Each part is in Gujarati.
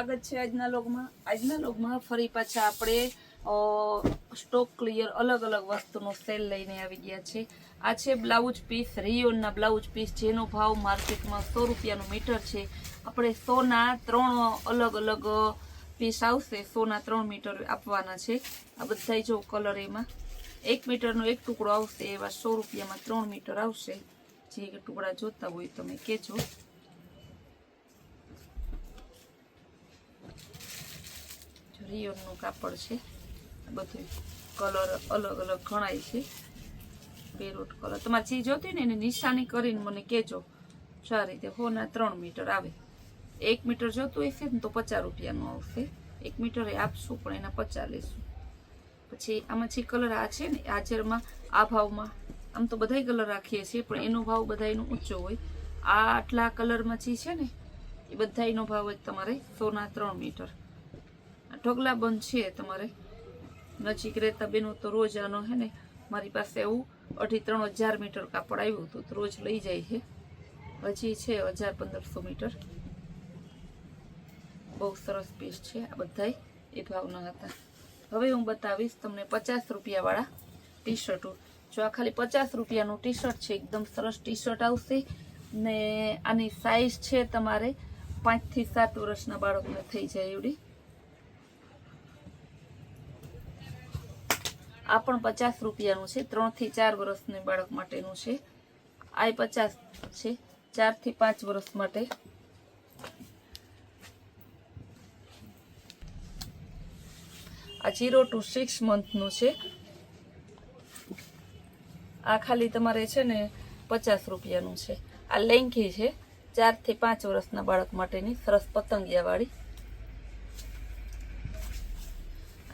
સ્વાગત છે આજના લોગમાં ફરી પાછા આપણે સ્ટોક ક્લિયર અલગ અલગ વસ્તુનો સેલ લઈને આવી ગયા છે। આ છે બ્લાઉઝ પીસ, રિયોનના બ્લાઉઝ પીસ, જેનો ભાવ માર્કેટમાં 100 રૂપિયાનું મીટર છે। આપણે 100ના 3 અલગ અલગ પીસ આવશે, 100ના 3 મીટર આપવાના છે। આ બધા જો કલર એમાં 1 મીટરનો એક ટુકડો આવશે, એવા 100 રૂપિયામાં 3 મીટર આવશે। જે ટુકડા જોતા હોય તમે કહેજો। રિયોનનું કાપડ છે, બધું કલર અલગ અલગ ઘણાય છે। પેરોટ કલર તમારે ચીજ જોતી ને એની નિશાની કરીને મને કહેજો। આ રીતે 100ના 3 મીટર આવે। 1 મીટર જોતું હશે ને તો 50 રૂપિયાનું આવશે। 1 મીટરે આપશું પણ એના 50 લેશું। પછી આમાં જે કલર આ છે ને, હાજરમાં આ ભાવમાં આમ તો બધાય કલર રાખીએ છીએ, પણ એનો ભાવ બધાયનો ઊંચો હોય। આ આટલા કલરમાં જે છે ને એ બધાયનો ભાવ હોય તમારે 100ના 3 મીટર। ઢગલા બંધ છે તમારે નજીક રહેતા બેનો તો રોજ આનો હે ને, મારી પાસે એવું 2,500-3,000 મીટર કાપડ આવ્યું હતું તો રોજ લઈ જાય છે। હજી છે 1,000-1,500 મીટર। બહુ સરસ પીસ છે આ બધાય, એ ભાવના હતા। હવે હું બતાવીશ તમને 50 રૂપિયાવાળા ટી શર્ટો। જો આ ખાલી 50 રૂપિયાનું ટી શર્ટ છે, એકદમ સરસ ટી શર્ટ આવશે ને આની સાઈઝ છે તમારે 5 થી 7 વર્ષના બાળકને થઈ જાય એવડી। આ પણ 50 રૂપિયાનું છે, 3 થી 4 વર્ષની બાળક માટેનું છે। આ 50 છે, 4 થી 5 વર્ષ માટે। આ 0 to 6 મંથનું છે। આ ખાલી તમારે છે ને 50 રૂપિયાનું છે। આ લેંઘી છે, 4 થી 5 વર્ષના બાળક માટેની, સરસ પતંગિયાવાળી।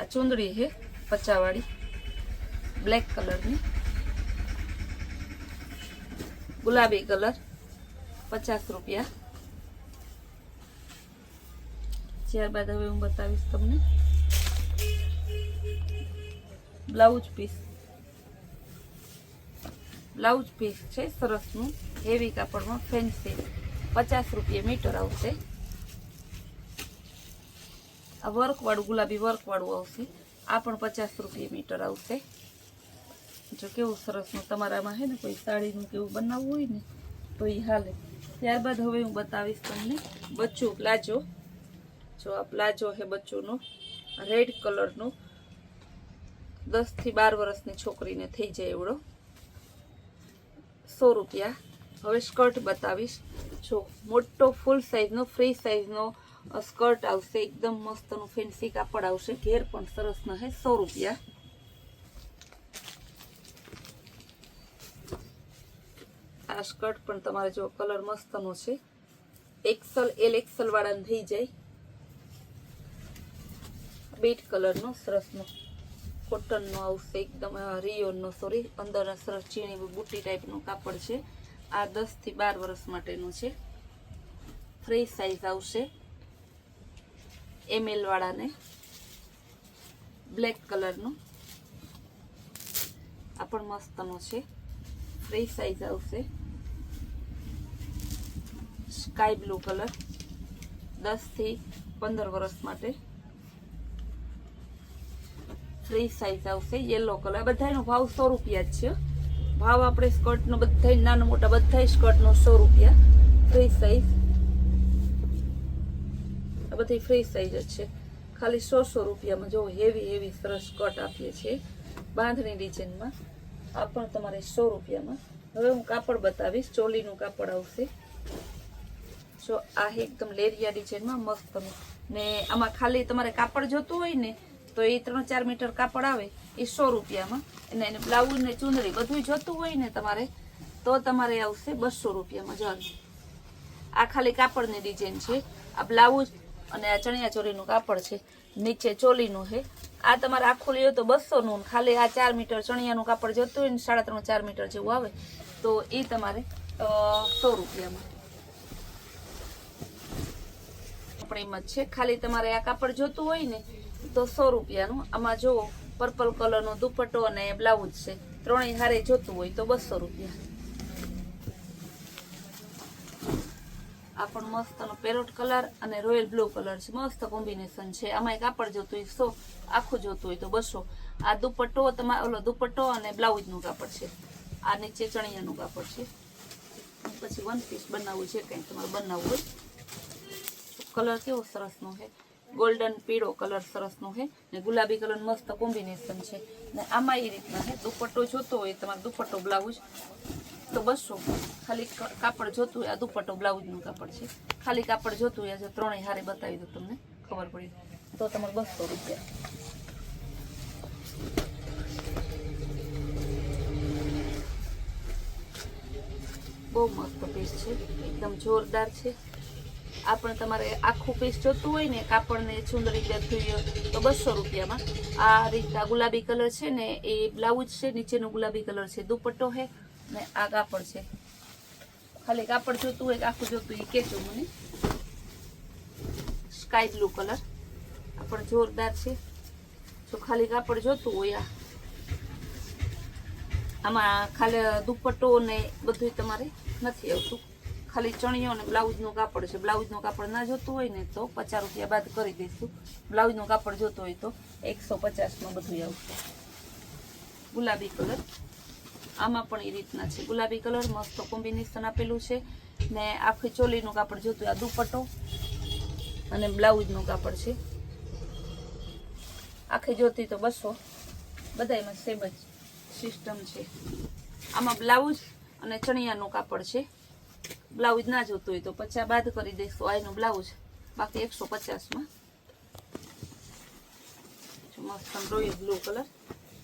આ ચુંદડી છે પચાવાળી, બ્લેક કલરની, ગુલાબી કલર, 50 રૂપિયા। ત્યારબાદ હવે હું બતાવીશ તમને બ્લાઉઝ પીસ। બ્લાઉઝ પીસ છે સરસનું, હેવી કાપડમાં, ફેન્સી, 50 રૂપિયા મીટર આવશે। આ વર્કવાળું ગુલાબી વર્કવાળું આવશે, આ પણ 50 રૂપિયા મીટર આવશે। જો કેવું સરસનું તમારામાં હે ને કોઈ સાડીનું કેવું બનાવવું હોય ને તો એ હાલે। ત્યારબાદ હવે હું બતાવીશ તમને બચ્ચું પ્લાજો। જો આ પ્લાજો છે બચ્ચુંનો, રેડ કલરનો, 10 થી 12 વર્ષની છોકરીને થઈ જાય એવડો, 100 રૂપિયા। હવે સ્કર્ટ બતાવીશ। જો મોટો ફૂલ સાઈઝનો ફ્રી સાઈઝનો સ્કર્ટ આવશે, એકદમ મસ્તનું ફેન્સી કાપડ આવશે, ઘેર પણ સરસના છે, 100 રૂપિયા। આ સ્કર્ટ પણ તમારે જો કલર મસ્તનો છે, XL L XL વાળાને થઈ જાય। બીટ કલરનો સરસનો કોટનનો આવશે, એકદમ રિયોનનો, સોરી અંદર સરસ ઝીણી બુટ્ટી ટાઈપનું કાપડ છે। આ 10 થી 12 વર્ષ માટેનું છે, ફ્રી સાઈઝ આવશે, ML વાળાને, બ્લેક કલરનું। આ પણ મસ્તનો છે, ફ્રી સાઈઝ આવશે, સ્કાય બ્લુ કલર, 10 થી 15 વર્ષ માટે, ફ્રી સાઈઝ આવશે, યેલો કલર। બધાનો ભાવ 100 રૂપિયા જ છે। ભાવ આપણે સ્કર્ટનો બધા નાના મોટા બધા સ્કર્ટનો 100 રૂપિયા, ફ્રી સાઈઝ। આ બધી ફ્રી સાઈઝ જ છે, ખાલી 100 રૂપિયામાં જો હેવી હેવી સરસ સ્કર્ટ આપીએ છીએ બાંધણી ડિઝાઇનમાં। આ પણ તમારે 100 રૂપિયામાં। હવે હું કાપડ બતાવીશ, ચોલીનું કાપડ આવશે। જો આ એકદમ લેરિયા ડિઝાઇનમાં મસ્તનું, ને આમાં ખાલી તમારે કાપડ જોતું હોય ને તો એ 3-4 મીટર કાપડ આવે, એ 100 રૂપિયામાં। અને એને બ્લાઉઝ ને ચુંદડી બધું જોતું હોય ને તમારે તો તમારે આવશે 200 રૂપિયામાં। જો આ ખાલી કાપડની ડિઝાઇન છે, આ બ્લાઉઝ અને આ ચણિયા ચોળીનું કાપડ છે, નીચે ચોલીનું છે। આ તમારે આખું લ્યો તો 200નું, ખાલી આ 4 મીટર ચણિયાનું કાપડ જોતું હોય ને 3.5-4 મીટર જેવું આવે તો એ તમારે 100 રૂપિયામાં। આપણીમાં છે ખાલી તમારે આ કાપડ જોતું હોય ને તો 100 રૂપિયાનું। આમાં જો પર્પલ કલરનો દુપટ્ટો અને બ્લાઉઝ છે, ત્રણેય હારે જોતું હોય તો 200 રૂપિયા। આ પણ મસ્તનો પેરોટ કલર અને રોયલ બ્લુ કલર છે, મસ્ત કોમ્બિનેશન છે. આમાં કાપડ જોતું હોય 100, આખું જોતું હોય તો 200. આ દુપટ્ટો તમારે ઓલો દુપટ્ટો અને બ્લાઉઝનું કાપડ છે. આ નીચે ચણિયાનું કાપડ છે. પછી વન પીસ બનાવવું છે, કંઈ તમારે બનાવવું હોય. કલર કેવો સરસનો છે, ગોલ્ડન પીળો કલર સરસનો છે ને ગુલાબી કલર મસ્ત કોમ્બિનેશન છે. ને આમાં એ રીતના છે, દુપટ્ટો જોતો હોય તમારે દુપટ્ટો બ્લાઉઝ તો 200. ખાલી કાપડ જોતું હોય, આ દુપટ્ટો બ્લાઉઝનું કાપડ છે. ખાલી કાપડ જોતું હોય, આજે ત્રણેય હારે બતાવી દો તમને ખબર પડી તો તમારે 200 રૂપિયા. બહુ મસ્ત પીસ છે, એકદમ જોરદાર છે. આ પણ તમારે આખું પીસ જોતું હોય ને કાપડને ચુંદડી બધું તો 200 રૂપિયામાં. આ રીતના ગુલાબી કલર છે ને એ બ્લાઉઝ છે, નીચેનો ગુલાબી કલર છે, દુપટ્ટો છે ને આ કાપડ છે. ખાલી કાપડ જોતું હોય આખું જોતું હોય કેજો મને. સ્કાય બ્લુ કલર આ પણ જોરદાર છે. જો ખાલી કાપડ જોતું હોય આમાં ખાલી દુપટ્ટો ને બધું તમારે નથી આવતું. ખાલી ચણિયો અને બ્લાઉઝનું કાપડ છે. બ્લાઉઝનું કાપડ ના જોતું હોય ને તો 50 રૂપિયા બાદ કરી દઈશું. બ્લાઉઝનું કાપડ જોતું હોય તો 150માં બધું આવશે. ગુલાબી કલર આમાં પણ એ રીતના છે, ગુલાબી કલર મસ્ત કોમ્બિનેશન આપેલું છે. ને આખી ચોલીનું કાપડ જોતું હોય, આ દુપટ્ટો અને બ્લાઉઝનું કાપડ છે. આખી જોતી તો 200. બધામાં સેમ જ સિસ્ટમ છે. આમાં બ્લાઉઝ અને ચણિયાનું કાપડ છે. બ્લાઉઝ ના જોતું હોય તો 50 બાદ કરી દઈશું. આનું બ્લાઉઝ બાકી 150માં. મસ્ત રોયલ બ્લુ કલર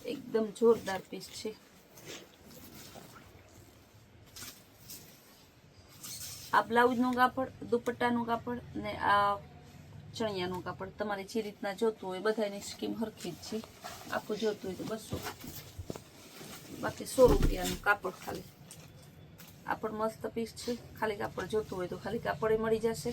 એકદમ જોરદાર પીસ છે. આ બ્લાઉઝનું કાપડ, દુપટ્ટાનું કાપડ ને આ ચણિયાનું કાપડ તમારે જે રીતના જોતું હોય બધાની સ્કીમ હરખી જ છે. આખું જોતું હોય તો 200, બાકી 100 રૂપિયાનું કાપડ ખાલી. આ પણ મસ્ત પીસ છે. ખાલી કાપડ જોતું હોય તો ખાલી કાપડ મળી જશે.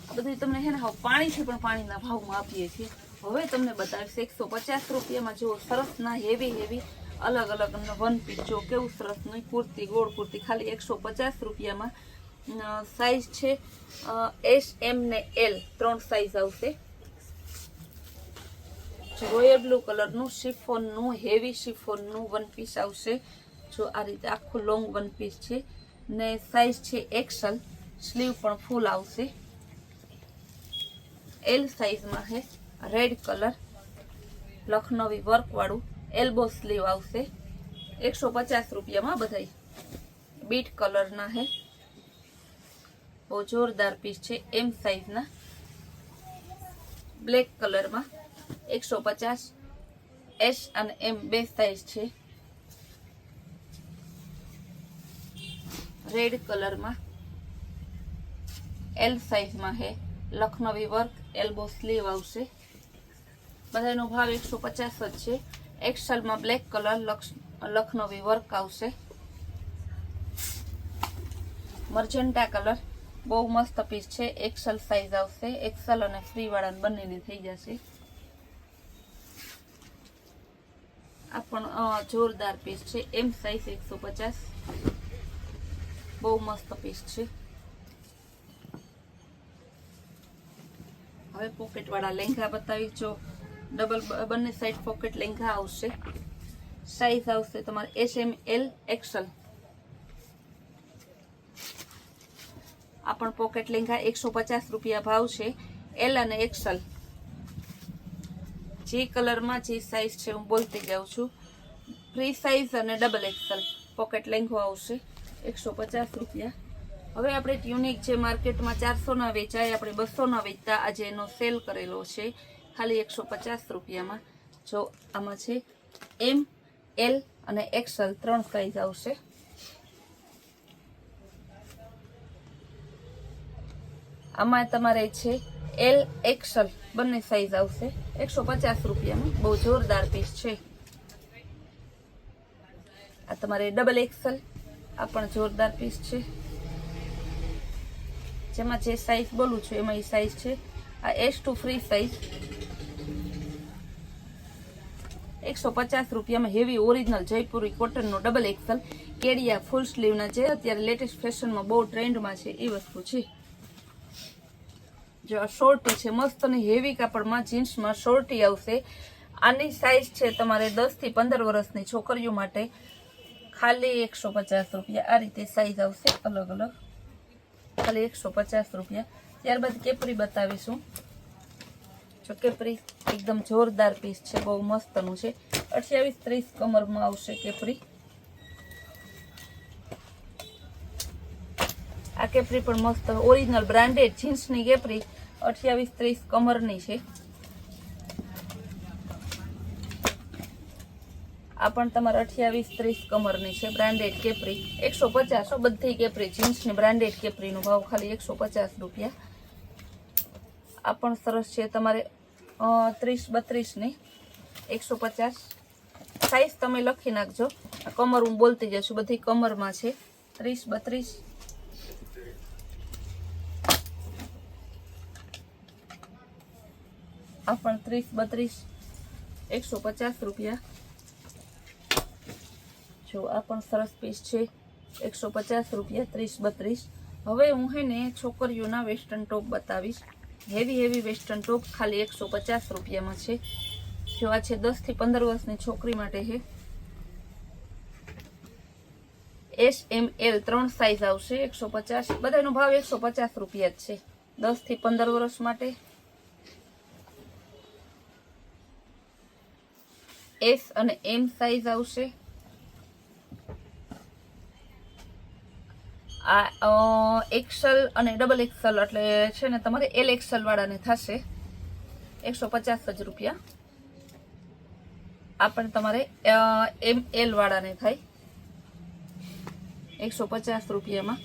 આ બધું તમને હે ને પાણીથી પણ પાણીના ભાવમાં આપીએ છીએ. હવે તમને બતાવીશ 150 રૂપિયામાં જો સરસના હેવી અલગ અલગ વન પીસ જો કેવું સરસનું કુર્તી, ગોળ કુર્તી ખાલી 150 રૂપિયામાં. સાઈઝ છે S, M ને L 3 સાઈઝ આવશે. રોયલ બ્લુ કલરનું શિફોનનું હેવી શિફોનનું વન પીસ આવશે. જો આ રીતે આખું લોંગ વન પીસ છે ને સાઈઝ છે XL. સ્લીવ પણ ફૂલ આવશે. L સાઈઝમાં છે, રેડ કલર લખનવી વર્ક વાળું એલ્બો સ્લીવ આવશે. 150 રૂપિયામાં બધાય. બીટ કલરના છે, બહુ જોરદાર પીસ છે. M સાઈઝના બ્લેક કલરમાં 150. S અને M બે સાઈઝ છે. રેડ કલરમાં L સાઈઝમાં છે, લખનવી વર્ક એલ્બો સ્લીવ આવશે. બધાનો ભાવ 150 જ છે. એક્સેલમાં બ્લેક કલર લખનવી વર્ક આવશે. મર્જેન્ટા કલર બહુ મસ્ત પીસ છે. એક્સેલ સાઈઝ આવશે. એક્સેલ અને ફ્રી વાળાને બંનેને થઈ જશે. આ પણ જોરદાર પીસ છે. M size 150. બહુ મસ્ત પીસ છે. હવે પોકેટ વાળા લેંઘા બતાવી. જો ડબલ બંને સાઈડ પોકેટ લેંઘા આવશે. સાઈઝ આવશે તમારે S, M, L, XL. આ પણ પોકેટ લેંઘા 150 રૂપિયા ભાવ છે. L અને XL જે કલરમાં જે સાઈઝ છે હું બોલતી જાઉં છું. ફ્રી સાઈઝ અને ડબલ XL પોકેટ લેંઘો આવશે 150 રૂપિયા. હવે આપણે ટ્યુનિક જે માર્કેટમાં 400 વેચાય આપણે 200 વેચતા આજે એનો સેલ કરેલો છે ખાલી 150 રૂપિયામાં. જો આમાં છે M, L અને XL 3 સાઈઝ આવશે. આમાં તમારે છે L, XL બંને સાઈઝ આવશે 150 રૂપિયામાં. બહુ જોરદાર પીસ છે. આ તમારે ડબલ XL. આ પણ જોરદાર પીસ છે. જેમાં જે સાઈઝ બોલું છું એમાં એ સાઈઝ છે. આ S2 ફ્રી સાઈઝ 150 રૂપિયામાં હેવી ઓરિજિનલ જયપુરી કોટનનો ડબલ એક્સલ કેડિયા ફૂલ સ્લીવના જે અત્યારે લેટેસ્ટ ફેશનમાં બહુ ટ્રેન્ડમાં છે એ વસ્તુ છે. જો આ શોર્ટી છે મસ્ત અને હેવી કાપડમાં જીન્સમાં શોર્ટી આવશે. આની સાઈઝ છે તમારે 10 થી 15 વર્ષની છોકરીઓ માટે ખાલી 150 રૂપિયા. આ રીતે સાઈઝ આવશે અલગ અલગ, ખાલી 150 રૂપિયા. ત્યારબાદ કેપરી બતાવીશું. જો કેપરી એકદમ જોરદાર પીસ છે, બહુ મસ્તનું છે. 28-30 કમરમાં આવશે કેપરી. આ કેપરી પણ મસ્ત ઓરિજિનલ બ્રાન્ડેડ જીન્સની કેપરી 28-30 કમરની છે. આ પણ તમારે 28-30 કમરની છે બ્રાન્ડેડ કેપરી. 150 બધી કેપરી જીન્સની બ્રાન્ડેડ કેપરીનો ભાવ ખાલી 150 રૂપિયા. આ પણ સરસ છે તમારે 30-32 ની 150. સાઈઝ તમે લખી નાખજો, કમર હું બોલતી જશું, બધી કમરમાં છે. 30-32. આ પણ 30-32 150 રૂપિયા. જો આ પણ સરસ પીસ છે 150 રૂપિયા 30-32. હવે હું હે ને છોકરીઓના વેસ્ટર્ન ટોપ બતાવીશ. હેવી વેસ્ટર્ન ટોપ ખાલી 150 રૂપિયામાં છે. જો આ છે 10 થી 15 વર્ષની છોકરી માટે છે. SML 3 સાઈઝ આવશે 150. બધાનો ભાવ 150 રૂપિયા જ છે 10 થી 15 વર્ષ માટે. S અને M સાઈઝ આવશે. આ એક્સેલ અને ડબલ એક્સેલ એટલે છે ને તમારે L એક્સેલ વાળાને થશે 150 જ રૂપિયા. આ પણ તમારે ML વાળાને થાય 150 રૂપિયામાં.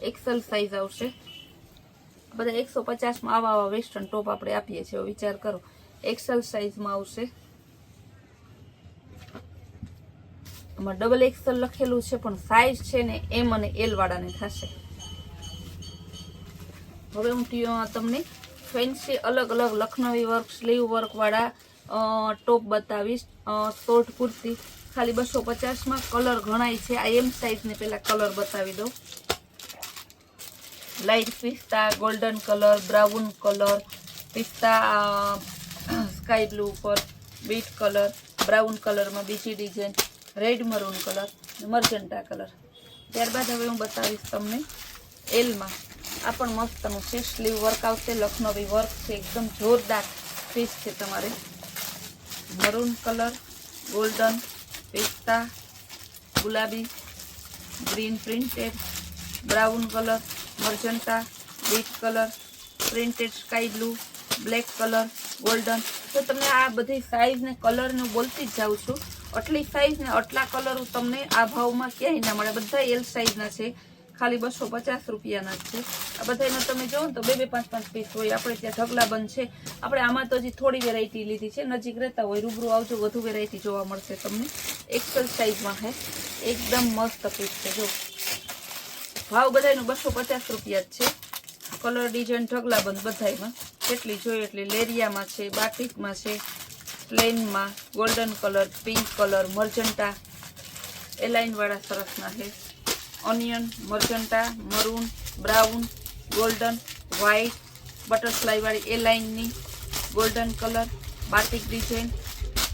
એક્સેલ સાઈઝ આવશે. બધા 150માં આવા વેસ્ટર્ન ટોપ આપણે આપીએ છીએ, વિચાર કરો. એક્સેલ સાઈઝમાં આવશે. આમાં ડબલ એક્સેલ લખેલું છે પણ સાઈઝ છે ને M અને L વાળાને થશે. હવે હું તમને ફેન્સી અલગ અલગ લખનવી વર્ક સ્લીવ વર્ક વાળા ટોપ બતાવીશ. શોર્ટ કુર્તી ખાલી 250માં. કલર ઘણાય છે. આ M સાઈઝને પેલા કલર બતાવી દઉં. લાઇટ પિસ્તા, ગોલ્ડન કલર, બ્રાઉન કલર, પિસ્તા સ્કાય બ્લુ ઉપર બીટ કલર, બ્રાઉન કલરમાં બીજી design, red maroon colour, magenta colour. ત્યારબાદ હવે હું બતાવીશ તમને એલમાં. આ પણ મસ્તનું છે. સ્લીવ વર્ક આવશે, લખનવી વર્ક છે, એકદમ જોરદાર પીસ છે તમારે. મરૂન કલર, ગોલ્ડન, પિસ્તા, ગુલાબી, green printed, brown colour, magenta, bit colour, printed sky blue, black colour, golden. તો તમને આ બધી સાઈઝ ને કલર ને બોલતી જ જાઉં છું. આટલી સાઈઝ ને આટલા કલર તમને આ ભાવમાં ક્યાંય ના મળે. બધા L સાઈઝના છે, ખાલી 250 રૂપિયાના જ છે. આ બધામાં તમે જોવો ને તો 2-5 પીસ હોય. આપણે ત્યાં ઢગલાબંધ છે. આપણે આમાં તો હજી થોડી વેરાયટી લીધી છે. નજીક રહેતા હોય રૂબરૂ આવજો, વધુ વેરાયટી જોવા મળશે તમને. એક્સેલ સાઈઝમાં છે, એકદમ મસ્ત પીસ છે. જો ભાવ બધાનો 250 રૂપિયા જ છે. કલર ડિઝાઇન ઢગલાબંધ બધામાં જેટલી જોઈએ એટલી. લેરિયામાં છે, બાટિકમાં છે, પ્લેનમાં, golden colour, pink colour, magenta, A line વાળા સરસના છે. Onion, magenta, maroon, brown, golden, white, butterfly વાળી એલાઇનની, golden colour, batik design,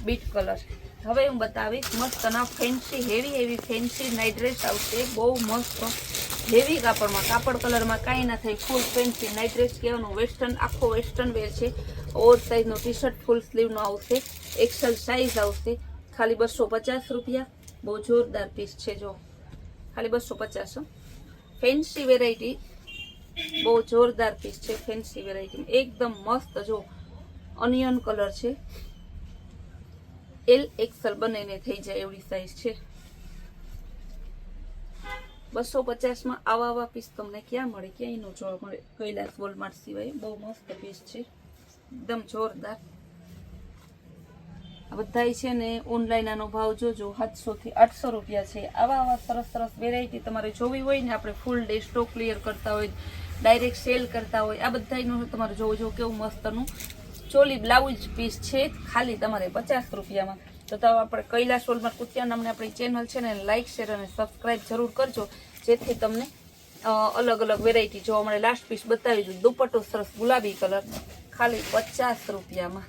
beet colour. હવે હું બતાવીશ મસ્તના fancy heavy fancy night dress આવશે. બહુ મસ્ત હેવી કાપડમાં, કાપડ કલરમાં કાંઈ ના થાય. ફૂલ ફેન્સી નાઇટ ડ્રેસ કહેવાનું. વેસ્ટર્ન, આખો વેસ્ટર્ન વેર છે. ઓવર સાઇઝનો ટી શર્ટ ફૂલ સ્લીવનો આવશે. એક્સેલ સાઈઝ આવશે. ખાલી 250 રૂપિયા. બહુ જોરદાર પીસ છે. જો ખાલી 250. ફેન્સી વેરાયટી, બહુ જોરદાર પીસ છે. ફેન્સી વેરાયટી એકદમ મસ્ત. જો ઓનિયન કલર છે. L એક્સેલ બંનેને થઈ જાય એવડી સાઈઝ છે. 250માં આવા પીસ તમને ક્યાં મળે? ક્યાંય ન જોવા મળે કૈલાસ વોલમાર્ટ સિવાય. બહુ મસ્ત પીસ છે, એકદમ જોરદાર. આ બધા છે ને ઓનલાઈન આનો ભાવ જોજો 700 થી 800 રૂપિયા છે. આવા સરસ વેરાયટી તમારે જોવી હોય ને, આપણે ફૂલ ડે સ્ટોક ક્લિયર કરતા હોય, ડાયરેક્ટ સેલ કરતા હોય, આ બધાનું તમારે જોવું કેવું મસ્તનું ચોલી બ્લાઉઝ પીસ છે. ખાલી તમારે 50 રૂપિયામાં. તો આપણે કૈલાશ વોલમાર્ક કુર્તિયા નામની આપણી ચેનલ છે ને લાઈક શેર અને સબસ્ક્રાઈબ જરૂર કરજો, જેથી તમને અલગ અલગ વેરાયટી જોવા મળે. લાસ્ટ પીસ બતાવી દઉં. દુપટ્ટો સરસ ગુલાબી કલર, ખાલી 50 રૂપિયામાં.